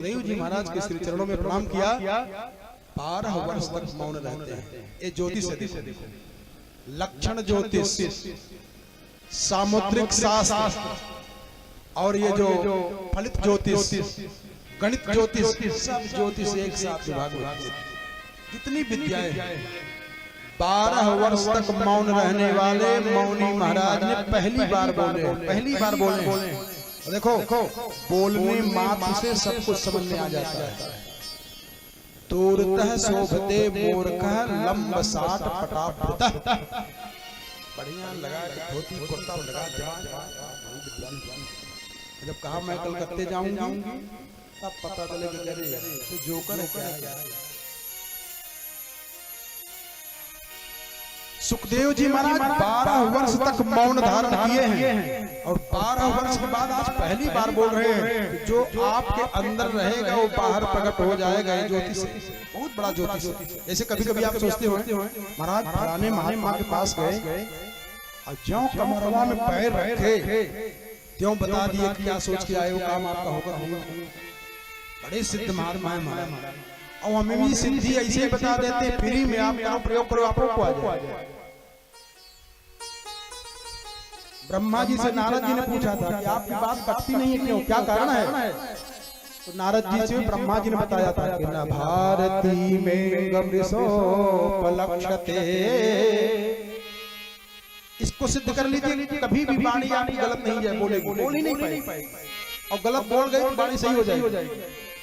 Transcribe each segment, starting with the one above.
सुखदेव जी महाराज के श्री चरणों में प्रणाम किया। 12 वर्ष तक मौन रहते हैं। ये ज्योतिष है, देखो लक्षण ज्योतिष, सामुद्रिक शास्त्र और ये जो फलित ज्योतिष, गणित ज्योतिष, सब ज्योतिष एक साथ विभाग में जितनी विद्याएं हैं। 12 वर्ष तक मौन रहने वाले मौनी महाराज ने पहली बार बोले। देखो बोलने मात्र से सब कुछ समझ में आ जाता है। दूरतः शोभते मूर्खः लंब साट पटापृतः। बढ़िया लगा धोती कुर्ता लगा जब कहा मैं कलकत्ते जाऊंगी तब पता चलेगा तो जोकर क्या है। सुखदेव जी महाराज 12 वर्ष तक मौन धारण किए हैं और 12 वर्ष के बाद आज पहली बार बोल रहे हैं। जो आपके अंदर रहेगा वो बाहर प्रकट हो जाएगा। ये ज्योतिष बहुत बड़ा ज्योतिष है। जैसे कभी कभी आप सोचते हो महाराज पुराने महात्मा के पास गए और ज्यों कमरवा में पैर रखे त्यों बता दिए क्या सोच के आए हो काम आपका होगा। बड़े सिद्ध महात्मा है और हमें भी सिद्धि ऐसे बता देते हैं फ्री में, आप यहाँ प्रयोग करो आपको आ जाए। ब्रह्मा जी से नारद जी ने पूछा था कि आपकी बात कटती नहीं है क्यों, क्या कारण है? तो नारद जी से ब्रह्मा जी ने बताया था कि न भारती में गमृषोपलक्षते। इसको सिद्ध कर लीजिए कभी भी वाणी आपकी गलत नहीं है, बोलेगी, बोल ही नहीं पाएगी और गलत बोल गई तो वाणी सही हो जाएगी।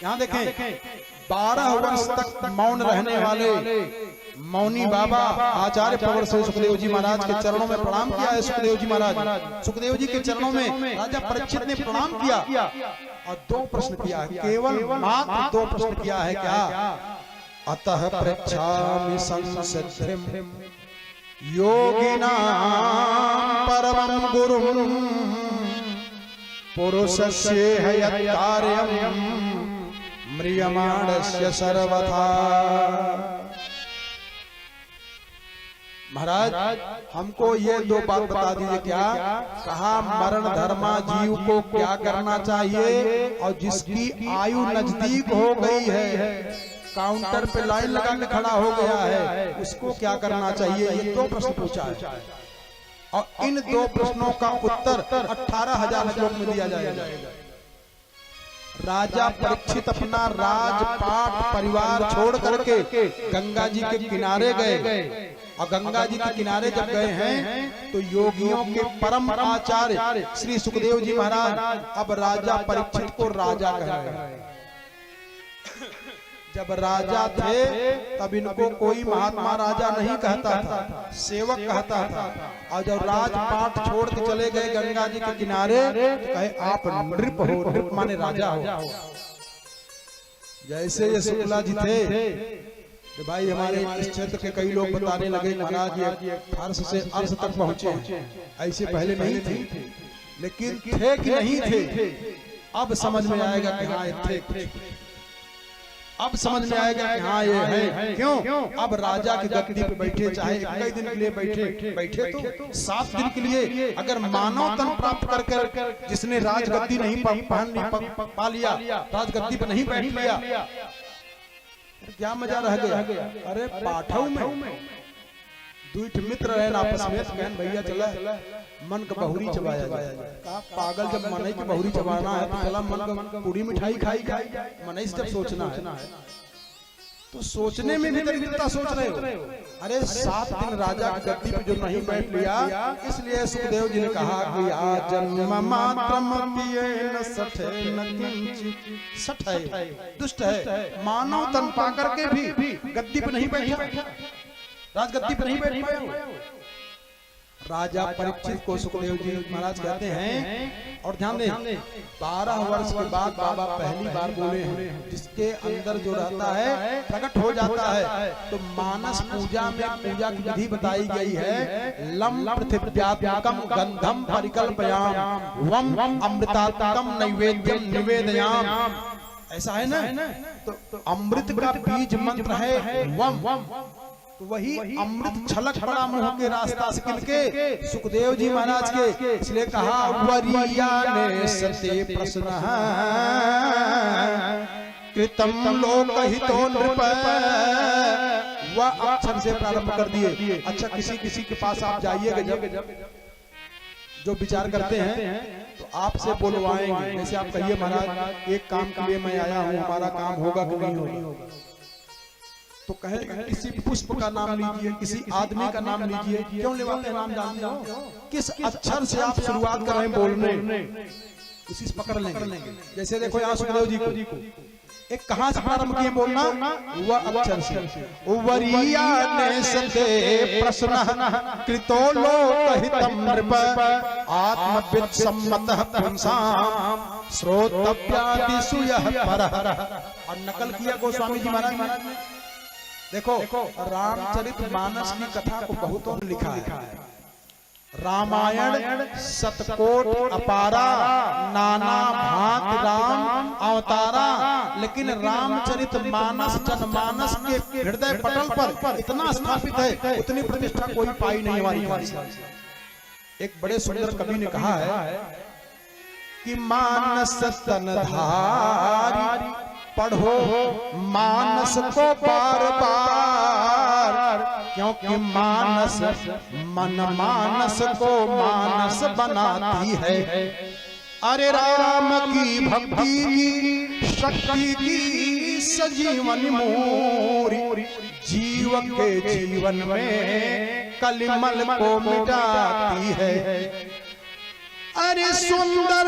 यहाँ देखें 12 वर्ष तक मौन रहने वाले मौनी बाबा आचार्य प्रवर से सुखदेव जी महाराज के चरणों में प्रणाम किया है। सुखदेव जी महाराज सुखदेव जी के चरणों में राजा परीक्षित ने प्रणाम किया और 2 प्रश्न किया है, केवल मात्र 2 प्रश्न किया है। क्या? अतः पृच्छामि संसिद्धिं योगिनां परमं गुरुं पुरुषस्य हयत्कार्यं म्रियमाणस्य सर्वथा। महाराज हमको ये 2 बात बता दीजिए। क्या कहा? मरण धर्मा जीव को क्या करना चाहिए और जिसकी आयु नजदीक हो गई है, काउंटर पे लाइन लगा के खड़ा हो गया है, उसको क्या करना चाहिए? ये 2 प्रश्न पूछा है और इन 2 प्रश्नों का उत्तर 18,000 श्लोक में दिया जाएगा। राजा परीक्षित अपना राजपाट परिवार छोड़ करके गंगा जी के किनारे गए और गंगा जी के किनारे जब गए हैं तो योगियों के परम आचार्य श्री सुखदेव जी महाराज अब राजा परीक्षित को राजा कह रहे हैं। जब राजा थे तब इनको कोई महात्मा राजा नहीं कहता था, सेवक कहता था। और जब राजपाट छोड़ के चले गए गंगा जी के किनारे तो कहे आप नृप हो। नृप माने राजा हो। जैसे ये शुक्ला जी थे तो भाई हमारे इस क्षेत्र के कई लोग बताने लगे महाराज ये फर्श से अर्श तक पहुंचे, ऐसे पहले नहीं थे। लेकिन थे कि नहीं थे अब समझ में आएगा कि हाँ थे कुछ। अब समझ में आएगा कि हाँ ये है। क्यों? अब राजा की गद्दी पे बैठे, चाहे 21 दिन के लिए बैठे तो 7 दिन के लिए अगर मानव तन प्राप्त कर जिसने राजगद्दी नहीं पा लिया, राजगद्दी पे नहीं बैठ लिया, क्या मजा रह गया? अरे पाठव में 2 मित्र रहे आपस में, कहन भैया चला मन का बहुरी चबाया जाए। पागल जब मन की बहुरी चबाना है तो चला मन का पूरी मिठाई खाई मन जब सोचना है तो सोचने में भी दरिद्रता सोच रहे हो। अरे 7 दिन राजा की गद्दी पे जो नहीं बैठ लिया, इसलिए सुखदेव जी ने कहा कि आ जन्म मात्रम पियेन सठे न किंचित। सठ है, दुष्ट है, मानव तन पा करके भी गद्दी पे नहीं बैठा, राजगद्दी पे नहीं बैठ पाया। राजा परीक्षित को सुखदेव जी महाराज कहते हैं और ध्यान दें 12 वर्ष के बाद बाबा पहली बार बोले हैं। जिसके अंदर जो रहता है प्रकट हो जाता है। तो मानस पूजा में पूजा की विधि बताई गई है। लम पृथिव्यात्मकम गंधम परिकल्पयाम वम अमृतात्मकम नैवेद्यम निवेदयाम। ऐसा है ना? तो अमृत का बीज मंत्र है वम। तो वही अमृत छलक पड़ा मुंह के रास्ता से किनके? सुखदेव जी महाराज के। इसलिए कहा वरिया ने सते प्रश्न कृतम लोकहितो नृप, वह अक्षर से प्रारंभ कर दिए। अच्छा, किसी के पास आप जाइएगा जब जो विचार करते हैं तो आपसे बोलवाएंगे। जैसे आप कहिए महाराज एक काम के लिए मैं आया हूँ, हमारा काम होगा कि नहीं होगा, तो कहेगा किसी पुष्प का नाम लीजिए, किसी आदमी का नाम लीजिए। क्यों लेवाते हैं नाम? जानते हो किस अक्षर से आप शुरुआत कर रहे हैं बोलने, इसी से पकड़ लेंगे। जैसे देखो यहाँ सुखदेव जी को एक कहां से प्रारंभ किए बोलना? वह अक्षर से। उवरिया ने सते प्रश्न कृतो लोकहितम नृप, आत्मविद सम्मतः पुंसाम श्रोतव्यादिषु यः परः। और नकल किया गोस्वामी जी महाराज ने। देखो रामचरितमानस की कथा को बहुतों ने लिखा है। रामायण शतकोट अपारा, नाना भांत राम अवतारा, लेकिन रामचरितमानस जनमानस के हृदय पटल पर इतना स्थापित है, उतनी प्रतिष्ठा कोई पाई नहीं हमारी। एक बड़े सुंदर कवि ने कहा है कि मानस स्तनधारी पढ़ो मानस को बार बार, क्योंकि मानस मन मानस को मानस बनाती है। अरे राम की भक्ति की शक्ति की सजीवन मोरी, जीव के जीवन में कलिमल को मिटाती है। अरे सुंदर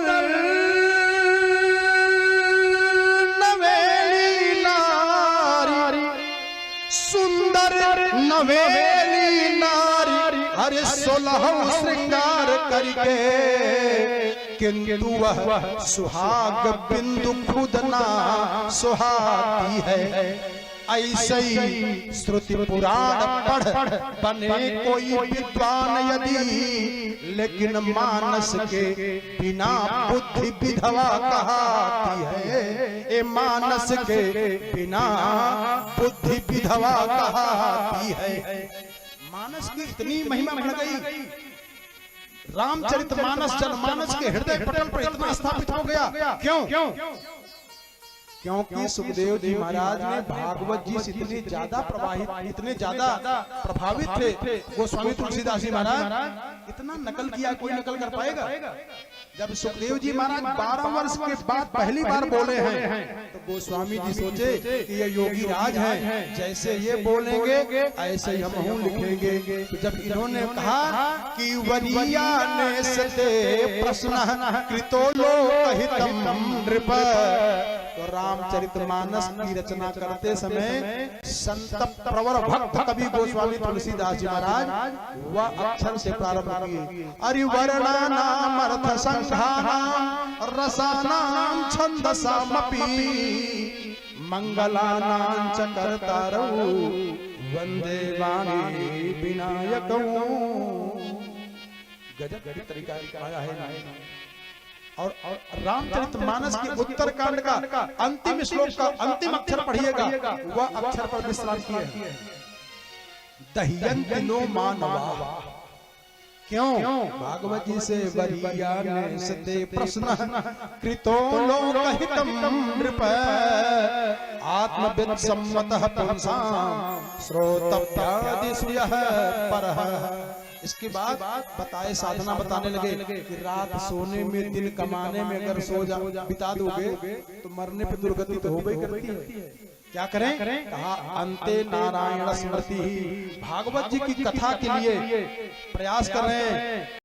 नवेली नारी, अरे 16 श्रृंगार करके, किंतु वह सुहाग बिंदु खुद ना सुहाती है। ऐसे ही श्रुति पुराण पढ़ बने कोई विद्वान यदि, लेकिन मानस के बिना बुद्धि विधवा कहाती है। ए मानस के बिना बुद्धि विधवा कहाती है। मानस की इतनी महिमा बढ़ गई, रामचरितमानस जनमानस के हृदय पटल पर इतना स्थापित हो गया। क्यों? क्योंकि सुखदेव जी महाराज ने भागवत जी से इतने ज्यादा प्रभावित थे। गोस्वामी तुलसीदास जी महाराज इतना नकल किया, कोई नकल कर पाएगा? जब सुखदेव जी महाराज 12 वर्ष के बाद पहली बार बोले हैं, तो गोस्वामी जी सोचे कि ये योगी राज हैं, जैसे ये बोलेंगे ऐसे ही हम लिखेंगे। तो जब इन्होंने कहा कि वरिया ने सते प्रश्न कृतो लोकहितम नृप, तो रामचरितमानस की रचना करते समय संत प्रवर भक्त कवि गोस्वामी तुलसीदास जी महाराज वह अक्षर से प्रारंभ किए। अरि वर्णानाम अर्थ संघानाम रसानाम छंदसामपि, मंगलानां च कर्तारौ वंदे वाणी विनायकौ। गजब तरीका आया है। और रामचरितमानस के उत्तरकांड का अंतिम श्लोक का अंतिम अक्षर पढ़िएगा, वह अक्षर पर विश्राम किए हैं। दह्यन्ति नो मानवा। क्यों? भागवत जी से वरिया ने सते प्रश्न कृतो लोकहितम नृप, आत्मविद सम्मतः पुंसाम श्रोतव्यादिषु यः परः। इसके बाद बताए साधना बताने लगे कि रात सोने में दिन कमाने में अगर बिता दोगे तो मरने पे दुर्गति तो हो गई करती है। क्या करें? कहा अंते नारायण स्मृति। भागवत जी की कथा के लिए प्रयास कर रहे हैं।